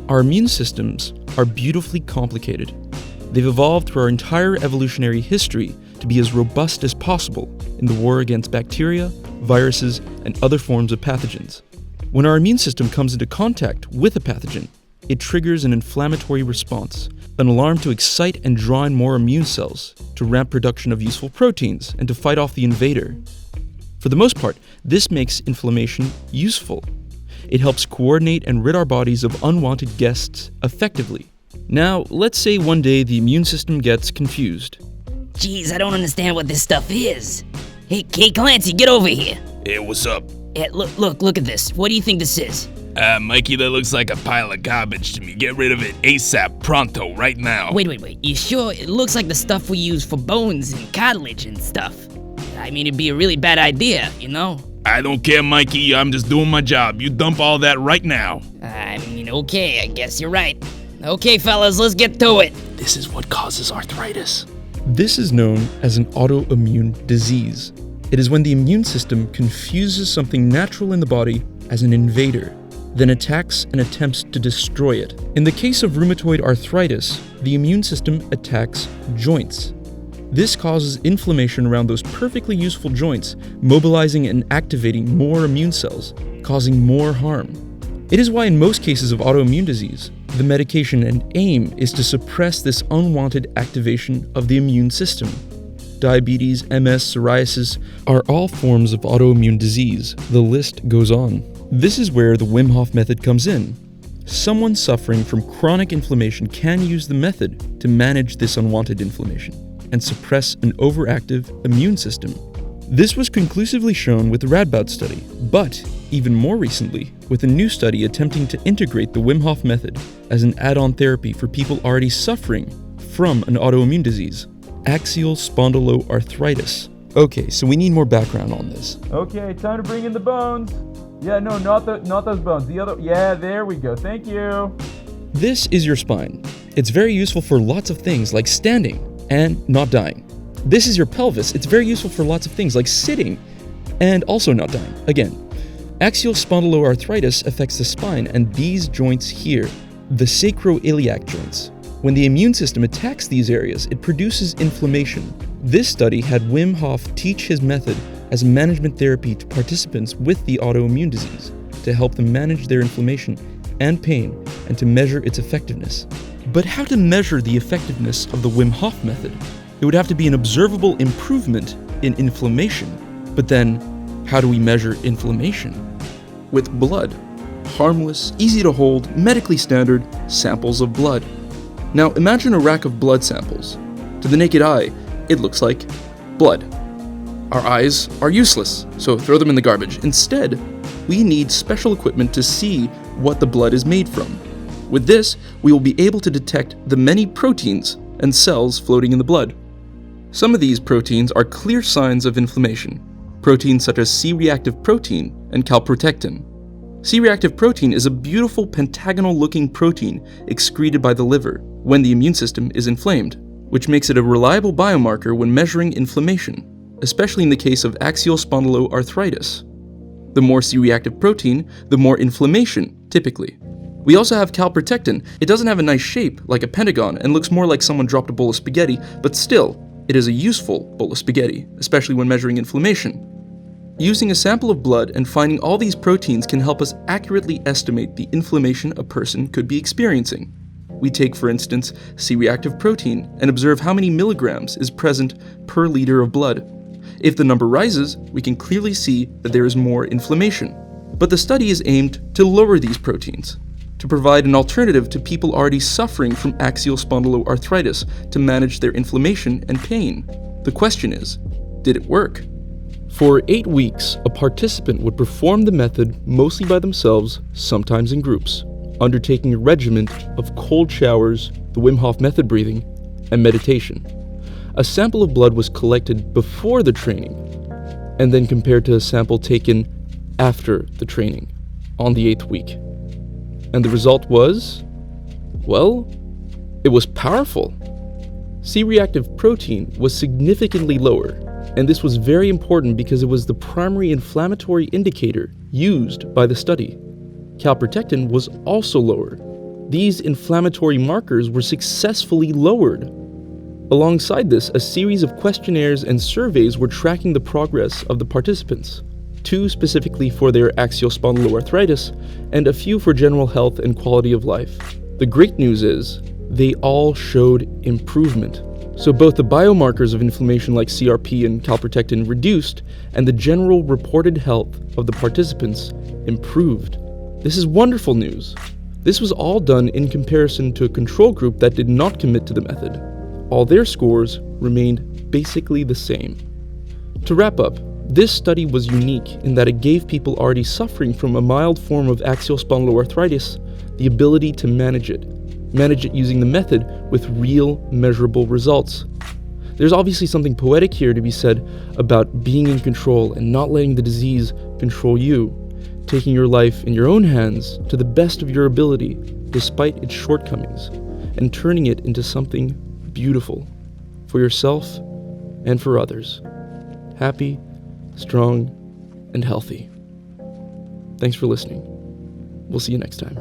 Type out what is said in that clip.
Our immune systems are beautifully complicated. They've evolved through our entire evolutionary history to be as robust as possible in the war against bacteria, viruses, and other forms of pathogens. When our immune system comes into contact with a pathogen, it triggers an inflammatory response, an alarm to excite and draw in more immune cells, to ramp production of useful proteins, and to fight off the invader. For the most part, this makes inflammation useful. It helps coordinate and rid our bodies of unwanted guests effectively. Now, let's say one day the immune system gets confused. Jeez, I don't understand what this stuff is. Hey, Clancy, get over here. Hey, what's up? Hey, look at this. What do you think this is? Mikey, that looks like a pile of garbage to me. Get rid of it ASAP, pronto, right now. Wait. You sure? It looks like the stuff we use for bones and cartilage and stuff. I mean, it'd be a really bad idea, you know? I don't care, Mikey. I'm just doing my job. You dump all that right now. I mean, okay, I guess you're right. Okay, fellas, let's get to it. This is what causes arthritis. This is known as an autoimmune disease. It is when the immune system confuses something natural in the body as an invader, then attacks and attempts to destroy it. In the case of rheumatoid arthritis, the immune system attacks joints. This causes inflammation around those perfectly useful joints, mobilizing and activating more immune cells, causing more harm. It is why in most cases of autoimmune disease, the medication and aim is to suppress this unwanted activation of the immune system. Diabetes, MS, psoriasis are all forms of autoimmune disease. The list goes on. This is where the Wim Hof Method comes in. Someone suffering from chronic inflammation can use the method to manage this unwanted inflammation and suppress an overactive immune system. This was conclusively shown with the Radboud study, but even more recently, with a new study attempting to integrate the Wim Hof Method as an add-on therapy for people already suffering from an autoimmune disease, axial spondyloarthritis. Okay, so we need more background on this. Okay, time to bring in the bones. Yeah, no, not those bones. The other, yeah, there we go. Thank you. This is your spine. It's very useful for lots of things like standing and not dying. This is your pelvis. It's very useful for lots of things like sitting and also not dying. Again, axial spondyloarthritis affects the spine and these joints here, the sacroiliac joints. When the immune system attacks these areas, it produces inflammation. This study had Wim Hof teach his method as a management therapy to participants with the autoimmune disease to help them manage their inflammation and pain and to measure its effectiveness. But how to measure the effectiveness of the Wim Hof method? It would have to be an observable improvement in inflammation. But then, how do we measure inflammation? With blood. Harmless, easy to hold, medically standard samples of blood. Now imagine a rack of blood samples. To the naked eye, it looks like blood. Our eyes are useless, so throw them in the garbage. Instead, we need special equipment to see what the blood is made from. With this, we will be able to detect the many proteins and cells floating in the blood. Some of these proteins are clear signs of inflammation. Proteins such as C-reactive protein and calprotectin. C-reactive protein is a beautiful pentagonal-looking protein excreted by the liver when the immune system is inflamed, which makes it a reliable biomarker when measuring inflammation, especially in the case of axial spondyloarthritis. The more C-reactive protein, the more inflammation, typically. We also have calprotectin. It doesn't have a nice shape like a pentagon and looks more like someone dropped a bowl of spaghetti, but still, it is a useful bowl of spaghetti, especially when measuring inflammation. Using a sample of blood and finding all these proteins can help us accurately estimate the inflammation a person could be experiencing. We take, for instance, C-reactive protein and observe how many milligrams is present per liter of blood. If the number rises, we can clearly see that there is more inflammation. But the study is aimed to lower these proteins, to provide an alternative to people already suffering from axial spondyloarthritis to manage their inflammation and pain. The question is, did it work? For 8 weeks, a participant would perform the method mostly by themselves, sometimes in groups, undertaking a regimen of cold showers, the Wim Hof Method breathing, and meditation. A sample of blood was collected before the training, and then compared to a sample taken after the training, on the 8th week. And the result was, well, it was powerful. C-reactive protein was significantly lower, and this was very important because it was the primary inflammatory indicator used by the study. Calprotectin was also lower. these inflammatory markers were successfully lowered. Alongside this, a series of questionnaires and surveys were tracking the progress of the participants, 2 specifically for their axial spondyloarthritis, and a few for general health and quality of life. The great news is, they all showed improvement. So both the biomarkers of inflammation like CRP and calprotectin reduced, and the general reported health of the participants improved. This is wonderful news. This was all done in comparison to a control group that did not commit to the method. All their scores remained basically the same. To wrap up, this study was unique in that it gave people already suffering from a mild form of axial spondyloarthritis the ability to manage it using the method with real, measurable results. There's obviously something poetic here to be said about being in control and not letting the disease control you, taking your life in your own hands to the best of your ability, despite its shortcomings, and turning it into something beautiful for yourself and for others. Happy, strong, and healthy. Thanks for listening. We'll see you next time.